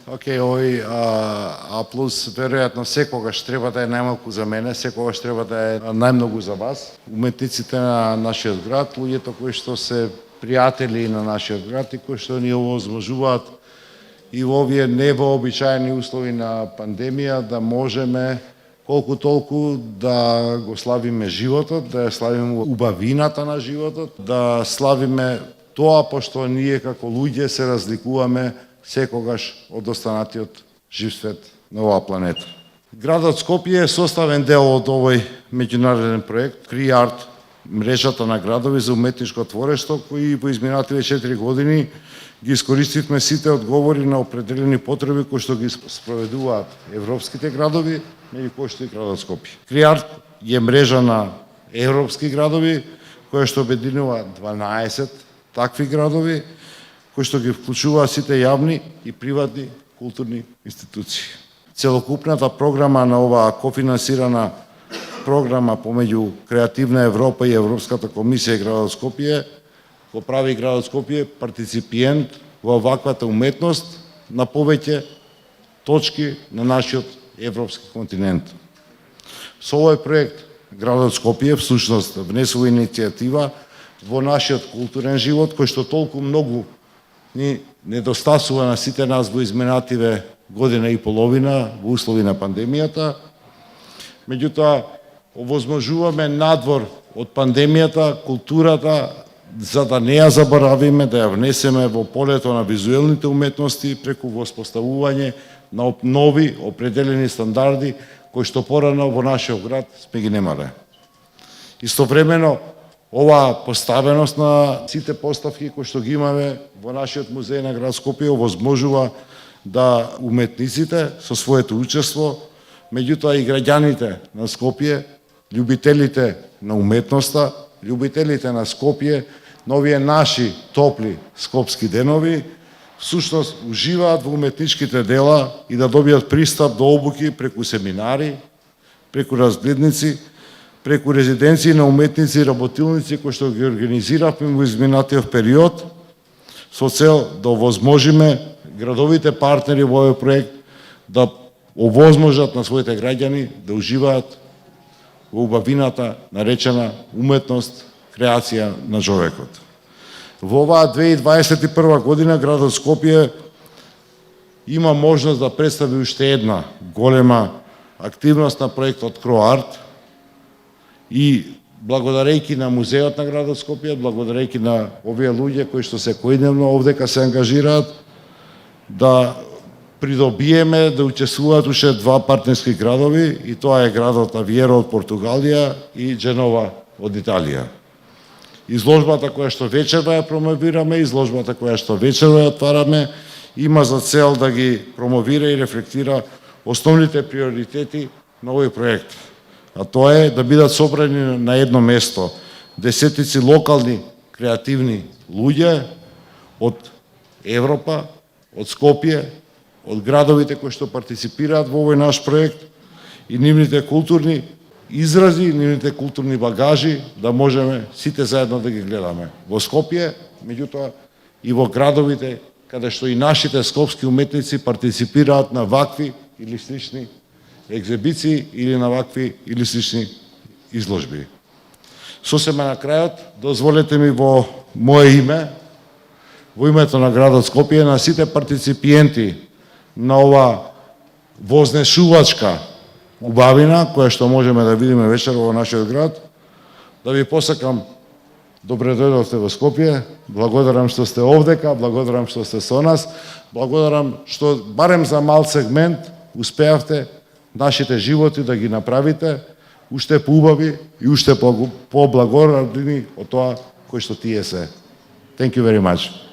Океј, а плюс веројатно секогаш треба да е најмалку за мене, секогаш треба да е најмногу за вас. Уметниците на нашиот град, луѓето кои што се пријатели на нашиот град и кои што ни овозможуваат и во овие невообичаени услови на пандемија да можеме колку толку да го славиме животот, да ја славиме убавината на животот, да славиме тоа пошто ние како луѓе се разликуваме секогаш од останатиот жив свет на оваа планета. Градот Скопје е составен дел од овој меѓународен проект CREART, мрежата на градови за уметничко творештво, кои во изминативе 4 години ги искористивме сите одговори на определени потреби кои што ги спроведуваат европските градови, меѓу кои што и градот Скопје. CREART е мрежа на европски градови која што обединува 12 такви градови кои што ги вклучуваат сите јавни и приватни културни институции. Целокупната програма на оваа кофинансирана програма помеѓу Креативна Европа и Европската комисија и градот Скопје го прави градот Скопје партиципиент во ваквата уметност на повеќе точки на нашиот европски континент. Со овој проект градот Скопје всушност внесува иницијатива во нашиот културен живот кој што толку многу ни недостасува на сите нас во изминативе година и половина во услови на пандемијата. Меѓутоа, овозможуваме надвор од пандемијата, културата, за да не ја заборавиме, да ја внесеме во полето на визуелните уметности преку воспоставување на нови определени стандарди кои што порано во нашиот град сме ги немале. Истовремено, оваа поставеност на сите поставки кои што ги имаме во нашиот музеј на град Скопје овозможува да уметниците со своето учество, меѓутоа и граѓаните на Скопје, љубителите на уметноста, љубителите на Скопје, на овие наши топли скопски денови, всушност уживаат во уметничките дела и да добијат пристап до обуки преку семинари, преку разгледници, преку резиденции на уметници и работилници кои што ги организиравме во изминатиот период со цел да овозможиме градовите партнери во овој проект да овозможат на своите граѓани да уживаат во убавината наречена уметност, креација на човекот. Во оваа 2021 година градот Скопје има можност да представи уште една голема активност на проектот CREART и благодарејќи на музеот на градот Скопје, благодарејќи на овие луѓе кои што секојдневно овдека се ангажираат, да придобиеме да учествуваат уште два партнерски градови и тоа е градот Авиеро од Португалија и Дженова од Италија. Изложбата која што вечерва ја промовираме, изложбата која што вечерва ја отвараме, има за цел да ги промовира и рефлектира основните приоритети на овој проект. А тоа е да бидат собрани на едно место десетици локални креативни луѓе од Европа, од Скопје, од градовите кои што партиципираат во овој наш проект и нивните културни изрази, нивните културни багажи да можеме сите заедно да ги гледаме. Во Скопје, меѓутоа и во градовите каде што и нашите скопски уметници партиципираат на вакви или слични екзибиции или на вакви или слични изложби. Сосема на крајот, дозволете ми во мое име, во името на градот Скопје, на сите партиципиенти на ова вознесувачка убавина, која што можеме да видиме вечер во нашиот град, да ви посакам добре дојдовте во Скопје, благодарам што сте овдека, благодарам што сте со нас, благодарам што барем за мал сегмент успеавте нашите животи да ги направите уште поубави и уште поблагородни од тоа кој што тие се. Thank you very much.